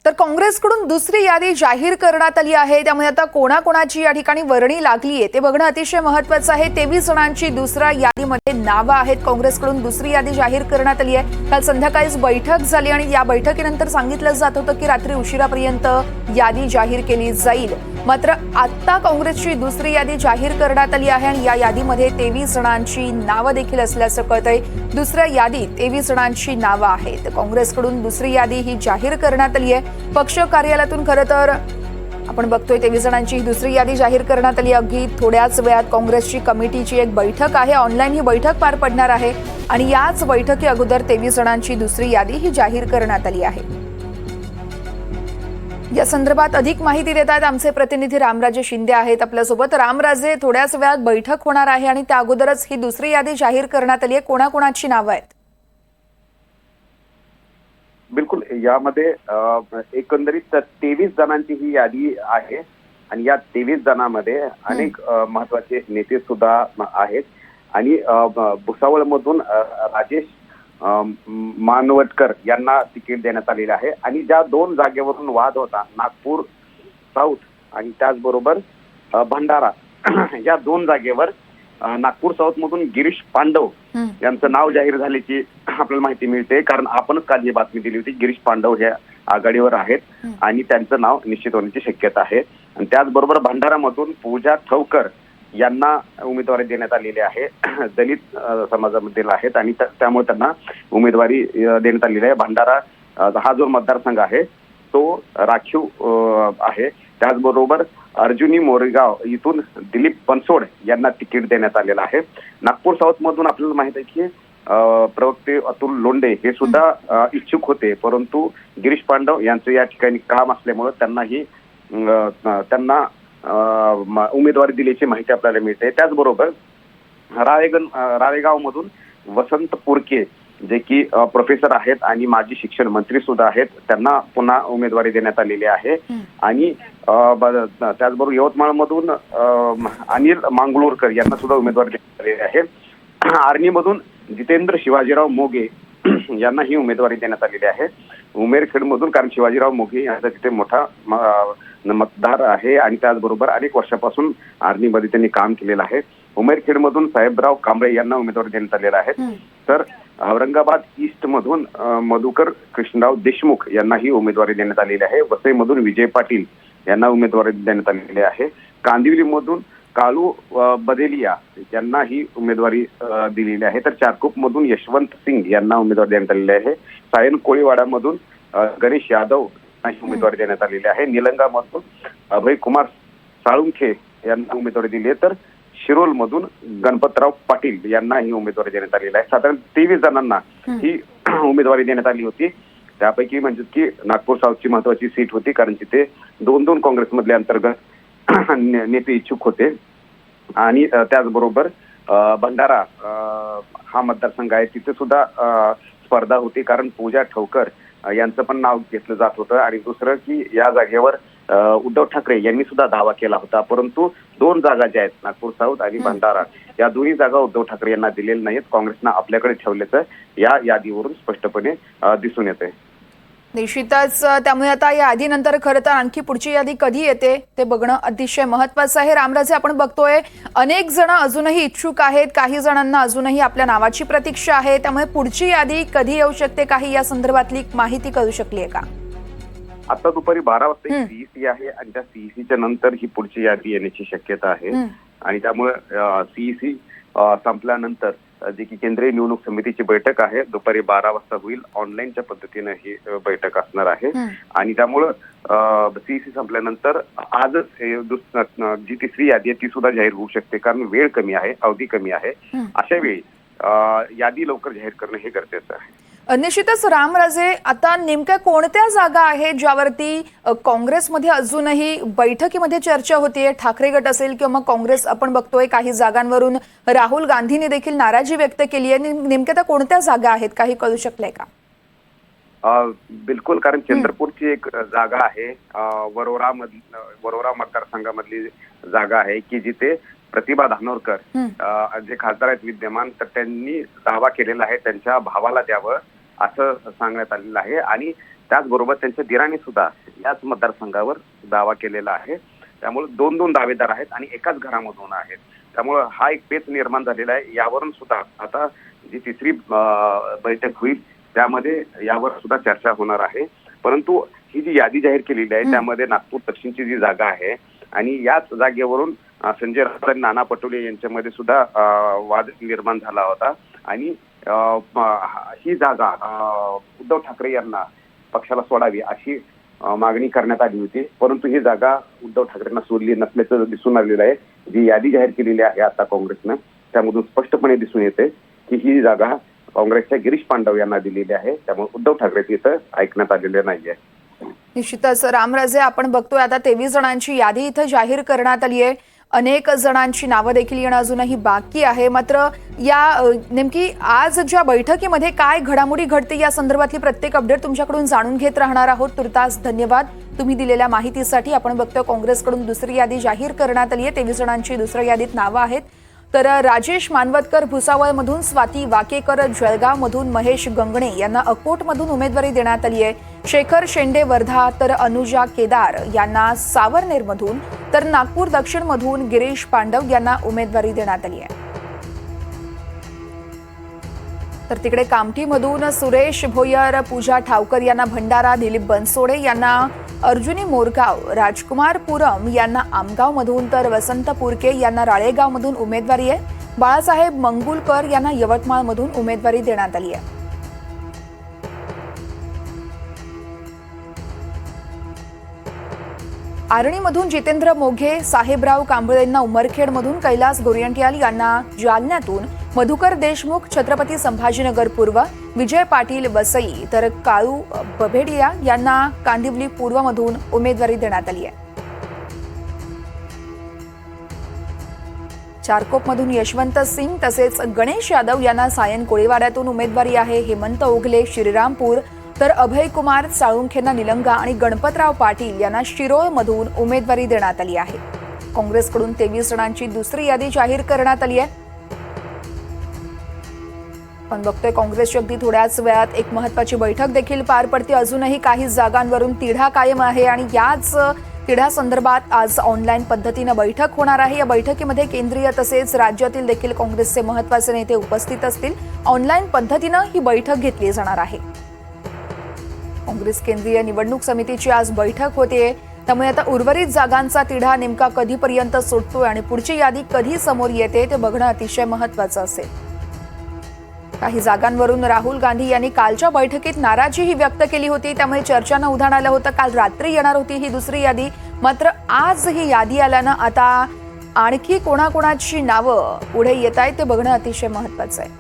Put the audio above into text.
तर काँग्रेसकडून दुसरी यादी जाहीर करण्यात आली आहे। त्यामुळे आता कोणाकोणाची या ठिकाणी वर्णी लागली आहे ते बघणं अतिशय महत्त्वाचं आहे। 23 जणांची दुसऱ्या यादीमध्ये नावं आहेत। काँग्रेसकडून दुसरी यादी जाहीर करण्यात आली आहे। काल संध्याकाळीच बैठक झाली आणि या बैठकीनंतर सांगितलं जात होतं की रात्री उशिरापर्यंत यादी जाहीर केली जाईल। मात्र आता काँग्रेसची दुसरी यादी जाहीर करण्यात आली आहे आणि या यादीमध्ये 23 जणांची नावं देखील असल्याचं कळतंय। दुसऱ्या यादीत 23 जणांची नावं आहेत। काँग्रेसकडून दुसरी यादी ही जाहीर करण्यात आली आहे। पक्ष कार्यालयातून खरं तर आपण बघतोय 23 जणांची दुसरी यादी जाहीर करण्यात आली। अगदी थोड्याच वेळात काँग्रेसची कमिटीची एक बैठक आहे। ऑनलाईन ही बैठक पार पडणार आहे आणि याच बैठकी अगोदर 23 जणांची दुसरी यादी ही जाहीर करण्यात आली आहे। या संदर्भात अधिक माहिती देत आहेत आमचे प्रतिनिधी रामराजे शिंदे आहेत आपल्यासोबत। रामराजे, थोड्याच वेळात बैठक होणार आहे आणि त्या अगोदरच ही दुसरी यादी जाहीर करण्यात आली आहे। कोणाकोणाची नावं आहेत? बिलकुल, यामध्ये एकंदरीत 23 जणांची ही यादी आहे आणि या 23 जणांमध्ये अनेक महत्वाचे नेते सुद्धा आहेत आणि भुसावळमधून राजेश मानवटकर यांना तिकीट देण्यात आलेले आहे आणि ज्या दोन जागेवरून वाद होता, नागपूर साऊथ आणि त्याचबरोबर भंडारा, या दोन जागेवर नागपूर साऊथ मधून गिरीश पांडव यांचं नाव जाहीर झाल्याची आपल्याला माहिती मिळते। कारण आपणच काल ही बातमी दिली होती, गिरीश पांडव हे आघाडीवर आहेत आणि त्यांचं नाव निश्चित होण्याची शक्यता आहे। आणि त्याचबरोबर भंडारामधून पूजा ठवकर यांना उमेदवारी देण्यात आलेली आहे। दलित समाजामधील आहेत आणि त्यामुळे त्यांना उमेदवारी देण्यात आलेली आहे। भंडारा हा जो मतदारसंघ आहे तो राखीव आहे। त्याचबरोबर अर्जुनी मोरगाव इथून दिलीप बनसोड यांना तिकीट देण्यात आलेलं आहे। नागपूर साऊथ मधून आपल्याला माहित आहे की प्रवक्ते अतुल लोंढे हे सुद्धा इच्छुक होते, परंतु गिरीश पांडव यांचं या ठिकाणी काम असल्यामुळे त्यांना उमेदवारी दिल्याची माहिती आपल्याला मिळते। त्याचबरोबर राळेगाव मधून वसंत पुरके जे की प्रोफेसर आहेत आणि माजी शिक्षण मंत्री सुद्धा आहेत, त्यांना पुन्हा उमेदवारी देण्यात आलेली आहे। आणि त्याचबरोबर यवतमाळ मधून अनिल मांगलोरकर यांना सुद्धा उमेदवारी देण्यात आलेली आहे। आर्णी मधून जितेंद्र शिवाजीराव मोगे यांना ही उमेदवारी देण्यात आलेली आहे। उमेरखेड मधून, कारण शिवाजीराव मोगे यांचा तिथे मोठा मतदार आहे आणि त्याचबरोबर अनेक वर्षापासून आर्मीमध्ये त्यांनी काम केलेलं आहे। उमेरखेड मधून साहेबराव कांबळे यांना उमेदवारी देण्यात आलेला आहे। तर औरंगाबाद ईस्ट मधून मधुकर कृष्णराव देशमुख यांना ही उमेदवारी देण्यात आलेली आहे। वसईमधून विजय पाटील यांना उमेदवारी देण्यात आलेली आहे। कांदिवली मधून कालू बदेलिया यांना ही उमेदवारी दिलेली आहे। तर चारकोप मधून यशवंत सिंग यांना उमेदवारी देण्यात आलेली आहे। सायन कोळीवाडा मधून गणेश यादव यांना ही उमेदवारी देण्यात आलेली आहे। निलंगा मधून अभय कुमार साळुंखे यांना उमेदवारी दिली आहे। तर शिरोल मधून गणपतराव पाटील यांना ही उमेदवारी देण्यात आलेली आहे। साधारण 23 जणांना ही उमेदवारी देण्यात आली होती। त्यापैकी म्हणजे की नागपूर साऊथची महत्वाची सीट होती, कारण तिथे दोन काँग्रेसमधले अंतर्गत नेते इच्छुक होते आणि त्याचबरोबर भंडारा हा मतदारसंघ आहे, तिथे सुद्धा स्पर्धा होती, कारण पूजा ठवकर यांचं पण नाव घेतलं जात होतं। आणि दुसरं की या जागेवर उद्धव ठाकरे यांनी सुद्धा दावा केला होता, परंतु दोन जागा ज्या आहेत नागपूर साऊथ आणि भंडारा, या दोन्ही जागा उद्धव ठाकरे यांना दिलेल्या नाहीत, काँग्रेसनं आपल्याकडे ठेवल्याचं या यादीवरून स्पष्टपणे दिसून येते। निश्चितच, त्यामुळे आता या यादीनंतर खरं तर आणखी पुढची यादी कधी येते ते बघणं अतिशय महत्त्वाचं आहे। रामराजे, आपण बघतोय अनेक जण अजूनही इच्छुक आहेत, काही जणांना अजूनही आपल्या नावाची प्रतीक्षा आहे, त्यामुळे पुढची यादी कधी येऊ शकते, काही या संदर्भातली माहिती कळू शकली आहे का? आता दुपारी 12 वाजता सीईसी आहे आणि त्या सीईसीच्या नंतर ही पुढची यादी येण्याची शक्यता आहे। आणि त्यामुळे सीईसी संपल्यानंतर जी की केंद्रीय निवडणूक समितीची बैठक आहे दुपारी 12 वाजता होईल। ऑनलाईनच्या पद्धतीने ही बैठक असणार आहे आणि त्यामुळं सीईसी संपल्यानंतर आजच जी तिसरी यादी आहे ती सुद्धा जाहीर होऊ शकते, कारण वेळ कमी आहे, अवधी कमी आहे। अशा वेळी यादी लवकर जाहीर करणं हे गरजेचं आहे। निश्चितच रामराजे, आता नेमक्या कोणत्या जागा आहेत ज्यावरती काँग्रेसमध्ये अजूनही बैठकीमध्ये चर्चा होतीये? ठाकरे गट असेल किंवा मग काँग्रेस, आपण बघतोय काही जागांवरून राहुल गांधींनी देखील नाराजी व्यक्त केली आहे। नेमक्या त्या कोणत्या जागा आहेत, काही कळू शकलंय का? बिलकुल, कारण चंद्रपूरची एक जागा आहे, वरोरा मतदारसंघामधली जागा आहे की जिथे प्रतिभा धानोरकर जे खासदार आहेत विद्यमान, तर त्यांनी दावा केलेला आहे त्यांच्या भावाला द्यावं असं सांगण्यात आलेलं आहे। आणि त्याचबरोबर त्यांच्या दिराने सुद्धा याच मतदारसंघावर दावा केलेला आहे. त्यामुळे दोन दावेदार आहेत आणि एकाच घरामधून आहेत. त्यामुळे हा एक पेच निर्माण झालेला आहे. यावरून सुद्धा आता जी तिसरी बैठक होईल त्यामध्ये यावर सुद्धा चर्चा होणार आहे. परंतु ही जी यादी जाहीर केलेली आहे त्यामध्ये नागपूर दक्षिणची जी जागा आहे आणि याच जागेवरून संजय राऊत आणि नाना पटोले यांच्यामध्ये सुद्धा वाद निर्माण झाला होता आणि ही जागा उद्धव ठाकरे यांना पक्षाला सोडावी अशी मागणी करण्यात आली होती. परंतु ही जागा उद्धव ठाकरेंना सोडली नसल्याचं दिसून आलेलं आहे. जी यादी जाहीर केलेली आहे आता काँग्रेसनं त्यामधून स्पष्टपणे दिसून येते की ही जागा काँग्रेसच्या गिरीश पांडव यांना दिलेली आहे. त्यामुळे उद्धव ठाकरे इथं ऐकण्यात आलेले नाहीये. निश्चितच रामराजे, आपण बघतोय आता 23 जणांची यादी इथं जाहीर करण्यात आली आहे. अनेक जणांची नावं देखील येणं अजूनही बाकी आहे. मात्र या नेमकी आज ज्या बैठकीमध्ये काय घडामोडी घडते या संदर्भातली प्रत्येक अपडेट तुमच्याकडून जाणून घेत राहणार आहोत. तुर्तास धन्यवाद तुम्ही दिलेल्या माहितीसाठी. आपण बघतोय काँग्रेसकडून दुसरी यादी जाहीर करण्यात आली आहे. 23 जणांची दुसऱ्या यादीत नावं आहेत. तर राजेश मानवतकर भुसावळमधून, स्वाती वाकेकर जळगावमधून, महेश गंगणे यांना अकोटमधून उमेदवारी देण्यात आली आहे. शेखर शेंडे वर्धा, तर अनुजा केदार यांना सावरनेरमधून, तर नागपूर दक्षिणमधून गिरीश पांडव यांना उमेदवारी देण्यात आली आहे. तर तिकडे कामठीमधून सुरेश भोयर, पूजा ठावकर यांना भंडारा, दिलीप बनसोडे यांना अर्जुनी मोरगाव, राजकुमार पुरम यांना आमगावमधून, तर वसंत पुरके यांना राळेगावमधून उमेदवारी आहे. बाळासाहेब मंगुलकर यांना यवतमाळमधून उमेदवारी देण्यात आली आहे. आर्णीमधून जितेंद्र मोघे, साहेबराव कांबळेंना उमरखेडमधून, कैलास गोरियंटियाल यांना जालन्यातून, मधुकर देशमुख छत्रपती संभाजीनगर पूर्व, विजय पाटील वसई, तर काळू बभेडिया यांना कांदिवली पूर्वमधून उमेदवारी देण्यात आली आहे. चारकोपमधून यशवंत सिंग तसेच गणेश यादव यांना सायन कोळीवाड्यातून उमेदवारी आहे. हेमंत ओगले श्रीरामपूर, तर अभय कुमार साळुंखेंना निलंगा आणि गणपतराव पाटील यांना शिरोळमधून उमेदवारी देण्यात आली आहे. काँग्रेसकडून 23 जणांची दुसरी यादी जाहीर करण्यात आली आहे. पण बघतोय काँग्रेसची अगदी थोड्याच वेळात एक महत्वाची बैठक देखील पार पडते. अजूनही काही जागांवरून तिढा कायम आहे आणि याच तिढ्या संदर्भात आज ऑनलाईन पद्धतीनं बैठक होणार आहे. या बैठकीमध्ये केंद्रीय तसेच राज्यातील देखील काँग्रेसचे महत्वाचे नेते उपस्थित असतील. ऑनलाईन पद्धतीनं ही बैठक घेतली जाणार आहे. काँग्रेस केंद्रीय निवडणूक समितीची आज बैठक होते. त्यामुळे आता उर्वरित जागांचा तिढा नेमका कधीपर्यंत सुटतोय आणि पुढची यादी कधी समोर येते ते बघणं अतिशय महत्वाचं असेल. काही जागांवरून राहुल गांधी यांनी कालच्या बैठकीत नाराजीही व्यक्त केली होती. त्यामुळे चर्चा न उधाण आलं होतं. काल रात्री येणार होती ही दुसरी यादी. मात्र आज ही यादी आल्यानं आता आणखी कोणाकोणाची नावं पुढे येत आहेत ते बघणं अतिशय महत्वाचं आहे.